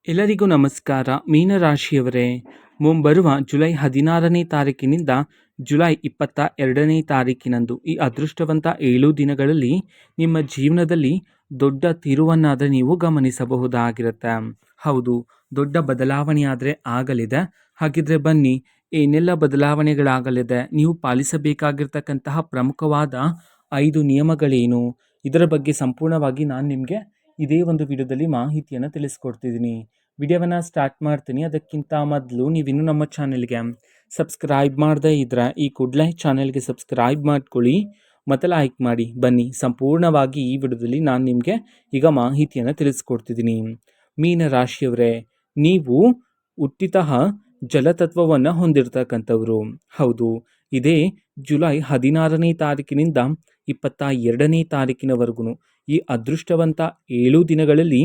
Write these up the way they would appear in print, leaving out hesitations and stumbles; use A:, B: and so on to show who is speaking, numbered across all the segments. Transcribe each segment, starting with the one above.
A: ಎಲ್ಲರಿಗೂ ನಮಸ್ಕಾರ. ಮೀನರಾಶಿಯವರೇ, ಮುಂಬರುವ ಜುಲೈ 16ನೇ ತಾರೀಕಿನಿಂದ ಜುಲೈ 22ನೇ ತಾರೀಕಿನಂದು ಈ ಅದೃಷ್ಟವಂತ 7 ದಿನಗಳಲ್ಲಿ ನಿಮ್ಮ ಜೀವನದಲ್ಲಿ ದೊಡ್ಡ ತಿರುವನ್ನಾದರೆ ನೀವು ಗಮನಿಸಬಹುದಾಗಿರುತ್ತೆ. ಹೌದು, ದೊಡ್ಡ ಬದಲಾವಣೆ ಆದರೆ ಆಗಲಿದೆ. ಹಾಗಿದ್ರೆ ಬನ್ನಿ, ಏನೆಲ್ಲ ಬದಲಾವಣೆಗಳಾಗಲಿದೆ, ನೀವು ಪಾಲಿಸಬೇಕಾಗಿರ್ತಕ್ಕಂತಹ ಪ್ರಮುಖವಾದ 5 ನಿಯಮಗಳೇನು, ಇದರ ಬಗ್ಗೆ ಸಂಪೂರ್ಣವಾಗಿ ನಾನು ನಿಮಗೆ ಇದೇ ಒಂದು ವಿಡಿಯೋದಲ್ಲಿ ಮಾಹಿತಿಯನ್ನು ತಿಳಿಸ್ಕೊಡ್ತಿದ್ದೀನಿ. ವಿಡಿಯೋವನ್ನು ಸ್ಟಾರ್ಟ್ ಮಾಡ್ತೀನಿ. ಅದಕ್ಕಿಂತ ಮೊದಲು ನೀವಿನ್ನೂ ನಮ್ಮ ಚಾನೆಲ್ಗೆ ಸಬ್ಸ್ಕ್ರೈಬ್ ಮಾಡದೇ ಇದ್ದರೆ ಈ ಕೂಡಲೇ ಚಾನೆಲ್ಗೆ ಸಬ್ಸ್ಕ್ರೈಬ್ ಮಾಡ್ಕೊಳ್ಳಿ ಮತ್ತು ಲೈಕ್ ಮಾಡಿ. ಬನ್ನಿ, ಸಂಪೂರ್ಣವಾಗಿ ಈ ವಿಡಿಯೋದಲ್ಲಿ ನಾನು ನಿಮಗೆ ಈಗ ಮಾಹಿತಿಯನ್ನು ತಿಳಿಸ್ಕೊಡ್ತಿದ್ದೀನಿ. ಮೀನರಾಶಿಯವರೇ, ನೀವು ಹುಟ್ಟಿತಃ ಜಲತತ್ವವನ್ನು ಹೊಂದಿರತಕ್ಕಂಥವ್ರು. ಹೌದು, ಇದೇ ಜುಲೈ 16ನೇ ತಾರೀಕಿನಿಂದ 22ನೇ ತಾರೀಕಿನವರೆಗೂ ಈ ಅದೃಷ್ಟವಂತ 7 ದಿನಗಳಲ್ಲಿ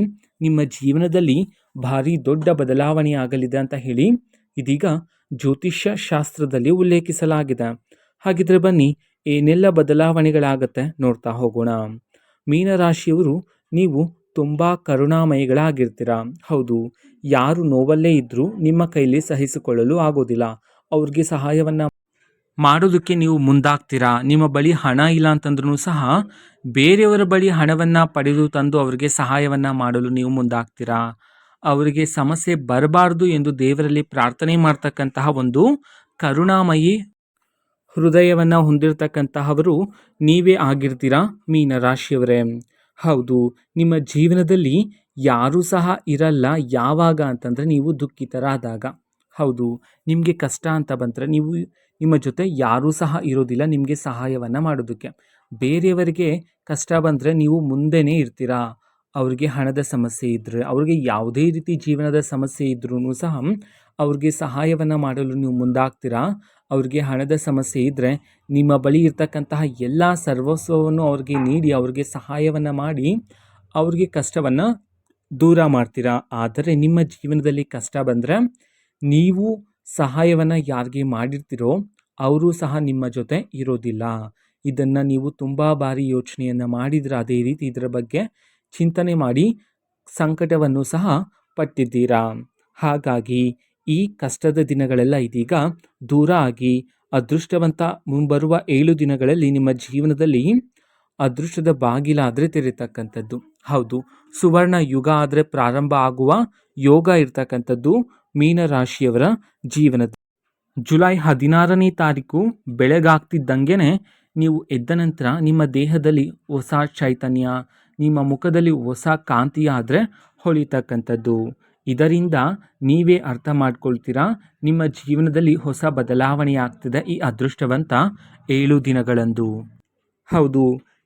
A: ನಿಮ್ಮ ಜೀವನದಲ್ಲಿ ಭಾರಿ ದೊಡ್ಡ ಬದಲಾವಣೆ ಆಗಲಿದೆ ಅಂತ ಹೇಳಿ ಇದೀಗ ಜ್ಯೋತಿಷ್ಯ ಶಾಸ್ತ್ರದಲ್ಲಿ ಉಲ್ಲೇಖಿಸಲಾಗಿದೆ. ಹಾಗಿದ್ರೆ ಬನ್ನಿ, ಏನೆಲ್ಲ ಬದಲಾವಣೆಗಳಾಗತ್ತೆ ನೋಡ್ತಾ ಹೋಗೋಣ. ಮೀನರಾಶಿಯವರು, ನೀವು ತುಂಬ ಕರುಣಾಮಯಿಗಳಾಗಿರ್ತೀರ. ಹೌದು, ಯಾರು ನೋವಲ್ಲೇ ಇದ್ದರೂ ನಿಮ್ಮ ಕೈಲಿ ಸಹಿಸಿಕೊಳ್ಳಲು ಆಗೋದಿಲ್ಲ. ಅವ್ರಿಗೆ ಸಹಾಯವನ್ನು ಮಾಡೋದಕ್ಕೆ ನೀವು ಮುಂದಾಗ್ತೀರಾ. ನಿಮ್ಮ ಬಳಿ ಹಣ ಇಲ್ಲ ಅಂತಂದ್ರೂ ಸಹ ಬೇರೆಯವರ ಬಳಿ ಹಣವನ್ನು ಪಡೆದು ತಂದು ಅವರಿಗೆ ಸಹಾಯವನ್ನು ಮಾಡಲು ನೀವು ಮುಂದಾಗ್ತೀರಾ. ಅವರಿಗೆ ಸಮಸ್ಯೆ ಬರಬಾರ್ದು ಎಂದು ದೇವರಲ್ಲಿ ಪ್ರಾರ್ಥನೆ ಮಾಡ್ತಕ್ಕಂತಹ ಒಂದು ಕರುಣಾಮಯಿ ಹೃದಯವನ್ನು ಹೊಂದಿರತಕ್ಕಂತಹವರು ನೀವೇ ಆಗಿರ್ತೀರಾ ಮೀನರಾಶಿಯವರೇ. ಹೌದು, ನಿಮ್ಮ ಜೀವನದಲ್ಲಿ ಯಾರೂ ಸಹ ಇರಲ್ಲ ಯಾವಾಗ ಅಂತಂದರೆ ನೀವು ದುಃಖಿತರಾದಾಗ. ಹೌದು, ನಿಮಗೆ ಕಷ್ಟ ಅಂತ ಬಂದರೆ ನಿಮ್ಮ ಜೊತೆ ಯಾರೂ ಸಹ ಇರೋದಿಲ್ಲ ನಿಮಗೆ ಸಹಾಯವನ್ನು ಮಾಡೋದಕ್ಕೆ. ಬೇರೆಯವರಿಗೆ ಕಷ್ಟ ಬಂದರೆ ನೀವು ಮುಂದೆನೇ ಇರ್ತೀರಾ. ಅವ್ರಿಗೆ ಹಣದ ಸಮಸ್ಯೆ ಇದ್ದರೆ, ಅವ್ರಿಗೆ ಯಾವುದೇ ರೀತಿ ಜೀವನದ ಸಮಸ್ಯೆ ಇದ್ರೂ ಸಹ ಅವ್ರಿಗೆ ಸಹಾಯವನ್ನು ಮಾಡಲು ನೀವು ಮುಂದಾಗ್ತೀರಾ. ಅವ್ರಿಗೆ ಹಣದ ಸಮಸ್ಯೆ ಇದ್ದರೆ ನಿಮ್ಮ ಬಳಿ ಇರ್ತಕ್ಕಂತಹ ಎಲ್ಲ ಸರ್ವಸ್ವವನ್ನು ಅವ್ರಿಗೆ ನೀಡಿ ಅವ್ರಿಗೆ ಸಹಾಯವನ್ನು ಮಾಡಿ ಅವ್ರಿಗೆ ಕಷ್ಟವನ್ನು ದೂರ ಮಾಡ್ತೀರಾ. ಆದರೆ ನಿಮ್ಮ ಜೀವನದಲ್ಲಿ ಕಷ್ಟ ಬಂದರೆ ನೀವು ಸಹಾಯವನ್ನು ಯಾರಿಗೆ ಮಾಡಿರ್ತೀರೋ ಅವರು ಸಹ ನಿಮ್ಮ ಜೊತೆ ಇರೋದಿಲ್ಲ. ಇದನ್ನು ನೀವು ತುಂಬ ಬಾರಿ ಯೋಚನೆಯನ್ನು ಮಾಡಿದ್ರೆ, ಅದೇ ರೀತಿ ಇದರ ಬಗ್ಗೆ ಚಿಂತನೆ ಮಾಡಿ ಸಂಕಟವನ್ನು ಸಹ ಪಟ್ಟಿದ್ದೀರಾ. ಹಾಗಾಗಿ ಈ ಕಷ್ಟದ ದಿನಗಳೆಲ್ಲ ಇದೀಗ ದೂರ ಆಗಿ ಅದೃಷ್ಟವಂತ ಮುಂಬರುವ 7 ದಿನಗಳಲ್ಲಿ ನಿಮ್ಮ ಜೀವನದಲ್ಲಿ ಅದೃಷ್ಟದ ಬಾಗಿಲಾದರೆ ತೆರೀತಕ್ಕಂಥದ್ದು. ಹೌದು, ಸುವರ್ಣ ಯುಗ ಆದರೆ ಪ್ರಾರಂಭ ಆಗುವ ಯೋಗ ಇರ್ತಕ್ಕಂಥದ್ದು ಮೀನರಾಶಿಯವರ ಜೀವನದ. ಜುಲೈ 16ನೇ ತಾರೀಕು ಬೆಳಗಾಗ್ತಿದ್ದಂಗೆ ನೀವು ಎದ್ದ ನಂತರ ನಿಮ್ಮ ದೇಹದಲ್ಲಿ ಹೊಸ ಚೈತನ್ಯ, ನಿಮ್ಮ ಮುಖದಲ್ಲಿ ಹೊಸ ಕಾಂತಿಯಾದರೆ ಹೊಳಿತಕ್ಕಂಥದ್ದು. ಇದರಿಂದ ನೀವೇ ಅರ್ಥ ಮಾಡ್ಕೊಳ್ತೀರಾ ನಿಮ್ಮ ಜೀವನದಲ್ಲಿ ಹೊಸ ಬದಲಾವಣೆ ಆಗ್ತಿದೆ ಈ ಅದೃಷ್ಟವಂತ 7 ದಿನಗಳಂದು. ಹೌದು,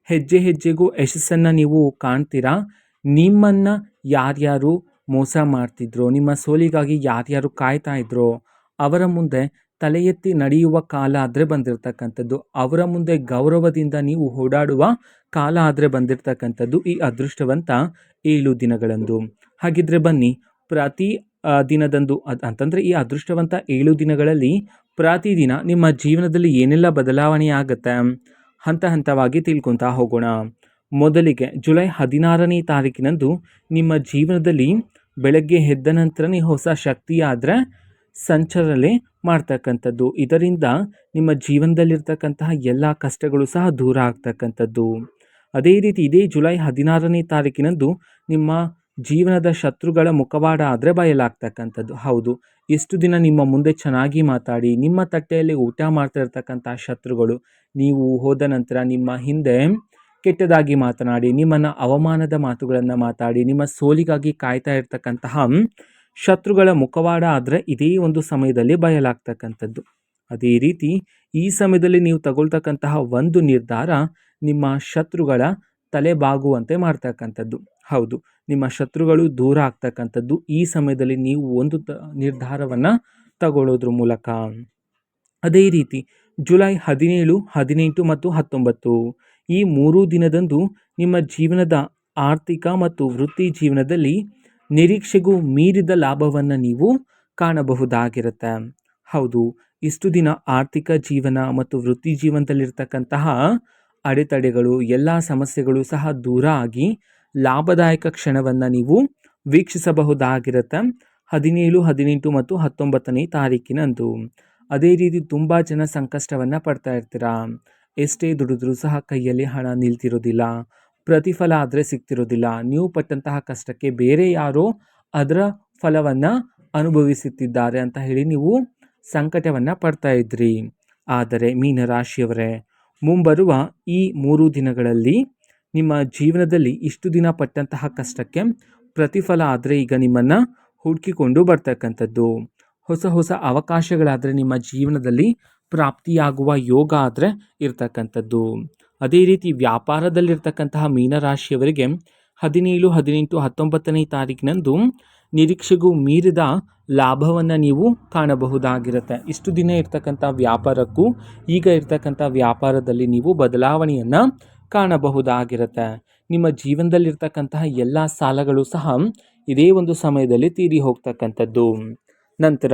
A: ಹೆಜ್ಜೆ ಹೆಜ್ಜೆಗೂ ಯಶಸ್ಸನ್ನು ನೀವು ಕಾಣ್ತೀರಾ. ನಿಮ್ಮನ್ನು ಯಾರ್ಯಾರು ಮೋಸ ಮಾಡ್ತಿದ್ರೋ, ನಿಮ್ಮ ಸೋಲಿಗಾಗಿ ಯಾರ್ಯಾರು ಕಾಯ್ತಾ ಇದ್ರೋ ಅವರ ಮುಂದೆ ತಲೆ ಎತ್ತಿ ನಡೆಯುವ ಕಾಲ ಆದರೆ ಬಂದಿರತಕ್ಕಂಥದ್ದು. ಅವರ ಮುಂದೆ ಗೌರವದಿಂದ ನೀವು ಓಡಾಡುವ ಕಾಲ ಆದರೆ ಬಂದಿರತಕ್ಕಂಥದ್ದು ಈ ಅದೃಷ್ಟವಂತ 7 ದಿನಗಳಂದು. ಹಾಗಿದ್ರೆ ಬನ್ನಿ, ಪ್ರತಿ ದಿನದಂದು ಅಂತಂದರೆ ಈ ಅದೃಷ್ಟವಂತ 7 ದಿನಗಳಲ್ಲಿ ಪ್ರತಿದಿನ ನಿಮ್ಮ ಜೀವನದಲ್ಲಿ ಏನೆಲ್ಲ ಬದಲಾವಣೆ ಆಗುತ್ತೆ ಹಂತ ಹಂತವಾಗಿ ತಿಳ್ಕೊತಾ ಹೋಗೋಣ. ಮೊದಲಿಗೆ ಜುಲೈ 16ನೇ ತಾರೀಕಿನಂದು ನಿಮ್ಮ ಜೀವನದಲ್ಲಿ ಬೆಳಗ್ಗೆ ಎದ್ದ ನಂತರನೇ ಹೊಸ ಶಕ್ತಿಯಾದರೆ ಸಂಚಲನೆ ಮಾಡ್ತಕ್ಕಂಥದ್ದು. ಇದರಿಂದ ನಿಮ್ಮ ಜೀವನದಲ್ಲಿರ್ತಕ್ಕಂತಹ ಎಲ್ಲ ಕಷ್ಟಗಳು ಸಹ ದೂರ ಆಗ್ತಕ್ಕಂಥದ್ದು. ಅದೇ ರೀತಿ ಇದೇ ಜುಲೈ 16ನೇ ತಾರೀಕಿನಂದು ನಿಮ್ಮ ಜೀವನದ ಶತ್ರುಗಳ ಮುಖವಾಡ ಆದರೆ ಬಯಲಾಗ್ತಕ್ಕಂಥದ್ದು. ಹೌದು, ಎಷ್ಟು ದಿನ ನಿಮ್ಮ ಮುಂದೆ ಚೆನ್ನಾಗಿ ಮಾತಾಡಿ ನಿಮ್ಮ ತಟ್ಟೆಯಲ್ಲಿ ಊಟ ಮಾಡ್ತಾ ಇರ್ತಕ್ಕಂಥ ಶತ್ರುಗಳು ನೀವು ಹೋದ ನಂತರ ನಿಮ್ಮ ಹಿಂದೆ ಕೆಟ್ಟದಾಗಿ ಮಾತನಾಡಿ, ನಿಮ್ಮನ್ನು ಅವಮಾನದ ಮಾತುಗಳನ್ನು ಮಾತಾಡಿ, ನಿಮ್ಮ ಸೋಲಿಗಾಗಿ ಕಾಯ್ತಾ ಇರ್ತಕ್ಕಂತಹ ಶತ್ರುಗಳ ಮುಖವಾಡ ಆದರೆ ಇದೇ ಒಂದು ಸಮಯದಲ್ಲಿ ಬಯಲಾಗ್ತಕ್ಕಂಥದ್ದು. ಅದೇ ರೀತಿ ಈ ಸಮಯದಲ್ಲಿ ನೀವು ತಗೊಳ್ತಕ್ಕಂತಹ ಒಂದು ನಿರ್ಧಾರ ನಿಮ್ಮ ಶತ್ರುಗಳ ತಲೆ ಬಾಗುವಂತೆ ಮಾಡ್ತಕ್ಕಂಥದ್ದು. ಹೌದು, ನಿಮ್ಮ ಶತ್ರುಗಳು ದೂರ ಆಗ್ತಕ್ಕಂಥದ್ದು ಈ ಸಮಯದಲ್ಲಿ ನೀವು ಒಂದು ನಿರ್ಧಾರವನ್ನು ತಗೊಳ್ಳೋದ್ರ ಮೂಲಕ. ಅದೇ ರೀತಿ ಜುಲೈ 17, 18 ಮತ್ತು 19 ಈ 3 ದಿನದಂದು ನಿಮ್ಮ ಜೀವನದ ಆರ್ಥಿಕ ಮತ್ತು ವೃತ್ತಿ ಜೀವನದಲ್ಲಿ ನಿರೀಕ್ಷೆಗೂ ಮೀರಿದ ಲಾಭವನ್ನು ನೀವು ಕಾಣಬಹುದಾಗಿರುತ್ತೆ. ಹೌದು, ಇಷ್ಟು ದಿನ ಆರ್ಥಿಕ ಜೀವನ ಮತ್ತು ವೃತ್ತಿ ಜೀವನದಲ್ಲಿರ್ತಕ್ಕಂತಹ ಅಡೆತಡೆಗಳು ಎಲ್ಲ ಸಮಸ್ಯೆಗಳು ಸಹ ದೂರ ಆಗಿ ಲಾಭದಾಯಕ ಕ್ಷಣವನ್ನು ನೀವು ವೀಕ್ಷಿಸಬಹುದಾಗಿರುತ್ತೆ 17, 18 ಮತ್ತು 19ನೇ ತಾರೀಕಿನಂದು. ಅದೇ ರೀತಿ ತುಂಬ ಜನ ಸಂಕಷ್ಟವನ್ನು ಪಡ್ತಾ ಇರ್ತೀರಾ. ಎಷ್ಟೇ ದುಡಿದ್ರೂ ಸಹ ಕೈಯಲ್ಲಿ ಹಣ ನಿಲ್ತಿರೋದಿಲ್ಲ, ಪ್ರತಿಫಲ ಆದರೆ ಸಿಗ್ತಿರೋದಿಲ್ಲ. ನೀವು ಪಟ್ಟಂತಹ ಕಷ್ಟಕ್ಕೆ ಬೇರೆ ಯಾರೋ ಅದರ ಫಲವನ್ನು ಅನುಭವಿಸುತ್ತಿದ್ದಾರೆ ಅಂತ ಹೇಳಿ ನೀವು ಸಂಕಟವನ್ನು ಪಡ್ತಾ ಇದ್ರಿ. ಆದರೆ ಮೀನರಾಶಿಯವರೇ, ಮುಂಬರುವ ಈ 3 ದಿನಗಳಲ್ಲಿ ನಿಮ್ಮ ಜೀವನದಲ್ಲಿ ಇಷ್ಟು ದಿನ ಪಟ್ಟಂತಹ ಕಷ್ಟಕ್ಕೆ ಪ್ರತಿಫಲ ಆದರೆ ಈಗ ನಿಮ್ಮನ್ನು ಹುಡುಕಿಕೊಂಡು ಬರ್ತಕ್ಕಂಥದ್ದು. ಹೊಸ ಹೊಸ ಅವಕಾಶಗಳಾದರೆ ನಿಮ್ಮ ಜೀವನದಲ್ಲಿ ಪ್ರಾಪ್ತಿಯಾಗುವ ಯೋಗ ಆದರೆ ಇರ್ತಕ್ಕಂಥದ್ದು. ಅದೇ ರೀತಿ ವ್ಯಾಪಾರದಲ್ಲಿರ್ತಕ್ಕಂತಹ ಮೀನರಾಶಿಯವರಿಗೆ 17, 18, 19ನೇ ತಾರೀಕಿನಂದು ನಿರೀಕ್ಷೆಗೂ ಮೀರಿದ ಲಾಭವನ್ನು ನೀವು ಕಾಣಬಹುದಾಗಿರುತ್ತೆ. ಇಷ್ಟು ದಿನ ಇರ್ತಕ್ಕಂಥ ವ್ಯಾಪಾರಕ್ಕೂ ಈಗ ಇರ್ತಕ್ಕಂಥ ವ್ಯಾಪಾರದಲ್ಲಿ ನೀವು ಬದಲಾವಣೆಯನ್ನು ಕಾಣಬಹುದಾಗಿರುತ್ತೆ. ನಿಮ್ಮ ಜೀವನದಲ್ಲಿರ್ತಕ್ಕಂತಹ ಎಲ್ಲ ಸಾಲಗಳು ಸಹ ಇದೇ ಒಂದು ಸಮಯದಲ್ಲಿ ತೀರಿ ಹೋಗ್ತಕ್ಕಂಥದ್ದು. ನಂತರ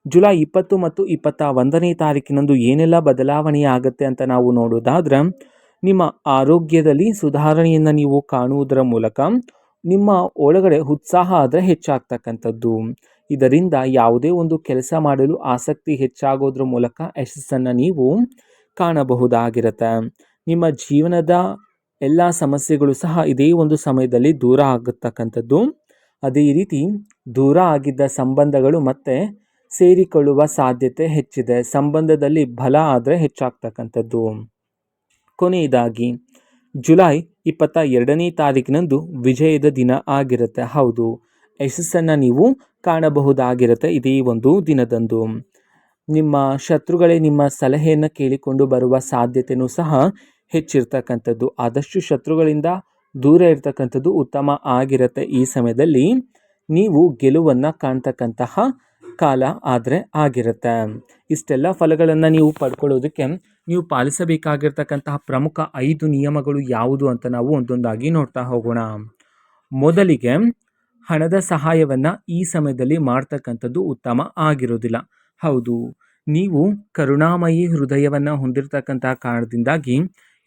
A: ಜುಲೈ 20 ಮತ್ತು 21ನೇ ತಾರೀಕಿನಂದು ಏನೆಲ್ಲ ಬದಲಾವಣೆ ಆಗುತ್ತೆ ಅಂತ ನಾವು ನೋಡೋದಾದ್ರೆ, ನಿಮ್ಮ ಆರೋಗ್ಯದಲ್ಲಿ ಸುಧಾರಣೆಯನ್ನು ನೀವು ಕಾಣುವುದರ ಮೂಲಕ ನಿಮ್ಮ ಒಳಗಡೆ ಉತ್ಸಾಹ ಆದರೆ ಹೆಚ್ಚಾಗ್ತಕ್ಕಂಥದ್ದು. ಇದರಿಂದ ಯಾವುದೇ ಒಂದು ಕೆಲಸ ಮಾಡಲು ಆಸಕ್ತಿ ಹೆಚ್ಚಾಗೋದ್ರ ಮೂಲಕ ಯಶಸ್ಸನ್ನು ನೀವು ಕಾಣಬಹುದಾಗಿರುತ್ತೆ. ನಿಮ್ಮ ಜೀವನದ ಎಲ್ಲ ಸಮಸ್ಯೆಗಳು ಸಹ ಇದೇ ಒಂದು ಸಮಯದಲ್ಲಿ ದೂರ ಆಗತಕ್ಕಂಥದ್ದು. ಅದೇ ರೀತಿ ದೂರ ಆಗಿದ್ದ ಸಂಬಂಧಗಳು ಮತ್ತೆ ಸೇರಿಕೊಳ್ಳುವ ಸಾಧ್ಯತೆ ಹೆಚ್ಚಿದೆ. ಸಂಬಂಧದಲ್ಲಿ ಬಲ ಆದರೆ ಹೆಚ್ಚಾಗ್ತಕ್ಕಂಥದ್ದು. ಕೊನೆಯದಾಗಿ ಜುಲೈ 22ನೇ ತಾರೀಕಿನಂದು ವಿಜಯದ ದಿನ ಆಗಿರುತ್ತೆ. ಹೌದು, ಯಶಸ್ಸನ್ನು ನೀವು ಕಾಣಬಹುದಾಗಿರುತ್ತೆ ಇದೇ ಒಂದು ದಿನದಂದು. ನಿಮ್ಮ ಶತ್ರುಗಳೇ ನಿಮ್ಮ ಸಲಹೆಯನ್ನು ಕೇಳಿಕೊಂಡು ಬರುವ ಸಾಧ್ಯತೆಯೂ ಸಹ ಹೆಚ್ಚಿರ್ತಕ್ಕಂಥದ್ದು. ಆದಷ್ಟು ಶತ್ರುಗಳಿಂದ ದೂರ ಇರ್ತಕ್ಕಂಥದ್ದು ಉತ್ತಮ ಆಗಿರುತ್ತೆ. ಈ ಸಮಯದಲ್ಲಿ ನೀವು ಗೆಲುವನ್ನು ಕಾಣ್ತಕ್ಕಂತಹ ಕಾಲ ಆದರೆ ಆಗಿರುತ್ತೆ. ಇಷ್ಟೆಲ್ಲ ಫಲಗಳನ್ನು ನೀವು ಪಡ್ಕೊಳ್ಳೋದಕ್ಕೆ ನೀವು ಪಾಲಿಸಬೇಕಾಗಿರ್ತಕ್ಕಂತಹ ಪ್ರಮುಖ 5 ನಿಯಮಗಳು ಯಾವುದು ಅಂತ ನಾವು ಒಂದೊಂದಾಗಿ ನೋಡ್ತಾ ಹೋಗೋಣ. ಮೊದಲಿಗೆ ಹಣದ ಸಹಾಯವನ್ನು ಈ ಸಮಯದಲ್ಲಿ ಮಾಡ್ತಕ್ಕಂಥದ್ದು ಉತ್ತಮ ಆಗಿರೋದಿಲ್ಲ. ಹೌದು, ನೀವು ಕರುಣಾಮಯಿ ಹೃದಯವನ್ನು ಹೊಂದಿರತಕ್ಕಂತಹ ಕಾರಣದಿಂದಾಗಿ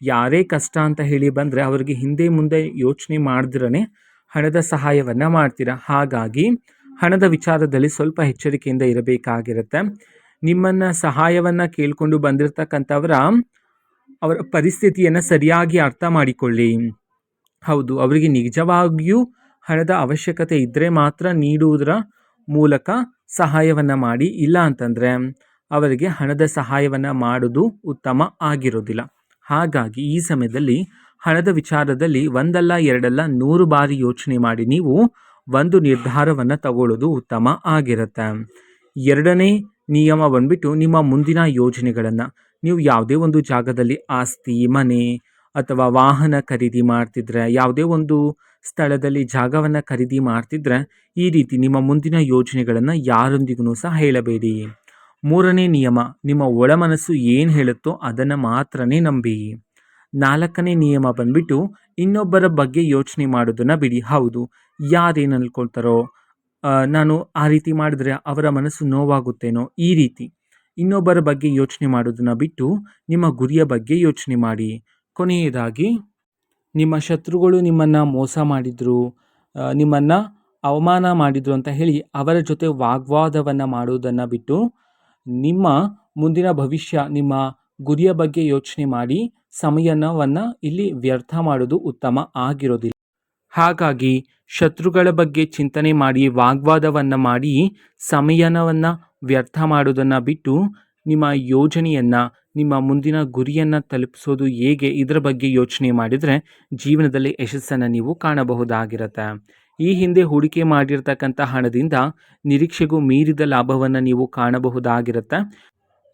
A: ಯಾರೇ ಕಷ್ಟ ಅಂತ ಹೇಳಿ ಬಂದರೆ ಅವರಿಗೆ ಹಿಂದೆ ಮುಂದೆ ಯೋಚನೆ ಮಾಡಿದ್ರೇ ಹಣದ ಸಹಾಯವನ್ನು ಮಾಡ್ತೀರಾ. ಹಾಗಾಗಿ ಹಣದ ವಿಚಾರದಲ್ಲಿ ಸ್ವಲ್ಪ ಎಚ್ಚರಿಕೆಯಿಂದ ಇರಬೇಕಾಗಿರುತ್ತೆ. ನಿಮ್ಮನ್ನು ಸಹಾಯವನ್ನು ಕೇಳಿಕೊಂಡು ಬಂದಿರತಕ್ಕಂಥವರ ಪರಿಸ್ಥಿತಿಯನ್ನು ಸರಿಯಾಗಿ ಅರ್ಥ ಮಾಡಿಕೊಳ್ಳಿ. ಹೌದು, ಅವರಿಗೆ ನಿಜವಾಗಿಯೂ ಹಣದ ಅವಶ್ಯಕತೆ ಇದ್ದರೆ ಮಾತ್ರ ನೀಡುವುದರ ಮೂಲಕ ಸಹಾಯವನ್ನು ಮಾಡಿ. ಇಲ್ಲ ಅಂತಂದರೆ ಅವರಿಗೆ ಹಣದ ಸಹಾಯವನ್ನು ಮಾಡೋದು ಉತ್ತಮ ಆಗಿರೋದಿಲ್ಲ. ಹಾಗಾಗಿ ಈ ಸಮಯದಲ್ಲಿ ಹಣದ ವಿಚಾರದಲ್ಲಿ ಒಂದಲ್ಲ ಎರಡಲ್ಲ 100 ಬಾರಿ ಯೋಚನೆ ಮಾಡಿ ನೀವು ಒಂದು ನಿರ್ಧಾರವನ್ನು ತಗೊಳ್ಳೋದು ಉತ್ತಮ ಆಗಿರುತ್ತೆ. ಎರಡನೇ ನಿಯಮ ಬಂದ್ಬಿಟ್ಟು ನಿಮ್ಮ ಮುಂದಿನ ಯೋಜನೆಗಳನ್ನು, ನೀವು ಯಾವುದೇ ಒಂದು ಜಾಗದಲ್ಲಿ ಆಸ್ತಿ, ಮನೆ ಅಥವಾ ವಾಹನ ಖರೀದಿ ಮಾಡ್ತಿದ್ರೆ, ಯಾವುದೇ ಒಂದು ಸ್ಥಳದಲ್ಲಿ ಜಾಗವನ್ನು ಖರೀದಿ ಮಾಡ್ತಿದ್ರೆ ಈ ರೀತಿ ನಿಮ್ಮ ಮುಂದಿನ ಯೋಜನೆಗಳನ್ನು ಯಾರೊಂದಿಗೂ ಸಹ ಹೇಳಬೇಡಿ. ಮೂರನೇ ನಿಯಮ, ನಿಮ್ಮ ಒಳ ಮನಸ್ಸು ಏನು ಹೇಳುತ್ತೋ ಅದನ್ನು ಮಾತ್ರನೇ ನಂಬಿ. ನಾಲ್ಕನೇ ನಿಯಮ ಬಂದ್ಬಿಟ್ಟು ಇನ್ನೊಬ್ಬರ ಬಗ್ಗೆ ಯೋಚನೆ ಮಾಡೋದನ್ನು ಬಿಡಿ. ಹೌದು, ಯಾರೇನು ಅನ್ಕೊಳ್ತಾರೋ, ನಾನು ಆ ರೀತಿ ಮಾಡಿದ್ರೆ ಅವರ ಮನಸ್ಸು ನೋವಾಗುತ್ತೇನೋ, ಈ ರೀತಿ ಇನ್ನೊಬ್ಬರ ಬಗ್ಗೆ ಯೋಚನೆ ಮಾಡೋದನ್ನು ಬಿಟ್ಟು ನಿಮ್ಮ ಗುರಿಯ ಬಗ್ಗೆ ಯೋಚನೆ ಮಾಡಿ. ಕೊನೆಯದಾಗಿ ನಿಮ್ಮ ಶತ್ರುಗಳು ನಿಮ್ಮನ್ನು ಮೋಸ ಮಾಡಿದರು, ನಿಮ್ಮನ್ನು ಅವಮಾನ ಮಾಡಿದರು ಅಂತ ಹೇಳಿ ಅವರ ಜೊತೆ ವಾಗ್ವಾದವನ್ನು ಮಾಡೋದನ್ನು ಬಿಟ್ಟು ನಿಮ್ಮ ಮುಂದಿನ ಭವಿಷ್ಯ, ನಿಮ್ಮ ಗುರಿಯ ಬಗ್ಗೆ ಯೋಚನೆ ಮಾಡಿ ಸಮಯವನ್ನು ಇಲ್ಲಿ ವ್ಯರ್ಥ ಮಾಡೋದು ಉತ್ತಮ ಆಗಿರೋದಿಲ್ಲ. ಹಾಗಾಗಿ ಶತ್ರುಗಳ ಬಗ್ಗೆ ಚಿಂತನೆ ಮಾಡಿ ವಾಗ್ವಾದವನ್ನು ಮಾಡಿ ಸಮಯವನ್ನು ವ್ಯರ್ಥ ಮಾಡೋದನ್ನು ಬಿಟ್ಟು ನಿಮ್ಮ ಯೋಜನೆಯನ್ನು, ನಿಮ್ಮ ಮುಂದಿನ ಗುರಿಯನ್ನು ತಲುಪಿಸೋದು ಹೇಗೆ ಇದರ ಬಗ್ಗೆ ಯೋಚನೆ ಮಾಡಿದರೆ ಜೀವನದಲ್ಲಿ ಯಶಸ್ಸನ್ನು ನೀವು ಕಾಣಬಹುದಾಗಿರುತ್ತೆ. ಈ ಹಿಂದೆ ಹೂಡಿಕೆ ಮಾಡಿರ್ತಕ್ಕಂಥ ಹಣದಿಂದ ನಿರೀಕ್ಷೆಗೂ ಮೀರಿದ ಲಾಭವನ್ನು ನೀವು ಕಾಣಬಹುದಾಗಿರುತ್ತೆ.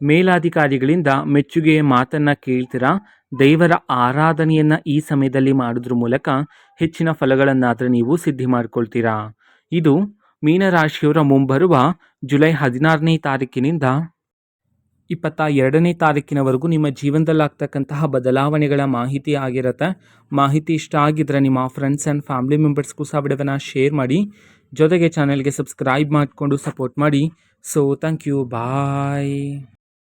A: ಮೇಲಾಧಿಕಾರಿಗಳಿಂದ ಮೆಚ್ಚುಗೆಯ ಮಾತನ್ನು ಕೇಳ್ತೀರಾ. ದೇವರ ಆರಾಧನೆಯನ್ನು ಈ ಸಮಯದಲ್ಲಿ ಮಾಡೋದ್ರ ಮೂಲಕ ಹೆಚ್ಚಿನ ಫಲಗಳನ್ನಾದರೆ ನೀವು ಸಿದ್ಧಿ ಮಾಡ್ಕೊಳ್ತೀರಾ. ಇದು ಮೀನರಾಶಿಯವರ ಮುಂಬರುವ ಜುಲೈ 16ನೇ ತಾರೀಕಿನಿಂದ 22ನೇ ತಾರೀಕಿನವರೆಗೂ ನಿಮ್ಮ ಜೀವನದಲ್ಲಾಗ್ತಕ್ಕಂತಹ ಬದಲಾವಣೆಗಳ ಮಾಹಿತಿ ಆಗಿರುತ್ತೆ. ಮಾಹಿತಿ ಇಷ್ಟ ಆಗಿದ್ರೆ ನಿಮ್ಮ ಫ್ರೆಂಡ್ಸ್ ಆ್ಯಂಡ್ ಫ್ಯಾಮಿಲಿ ಮೆಂಬರ್ಸ್ಗೂ ಸಹ ವಿಡಿಯೋವನ್ನು ಶೇರ್ ಮಾಡಿ, ಜೊತೆಗೆ ಚಾನಲ್ಗೆ ಸಬ್ಸ್ಕ್ರೈಬ್ ಮಾಡಿಕೊಂಡು ಸಪೋರ್ಟ್ ಮಾಡಿ. So thank you, bye.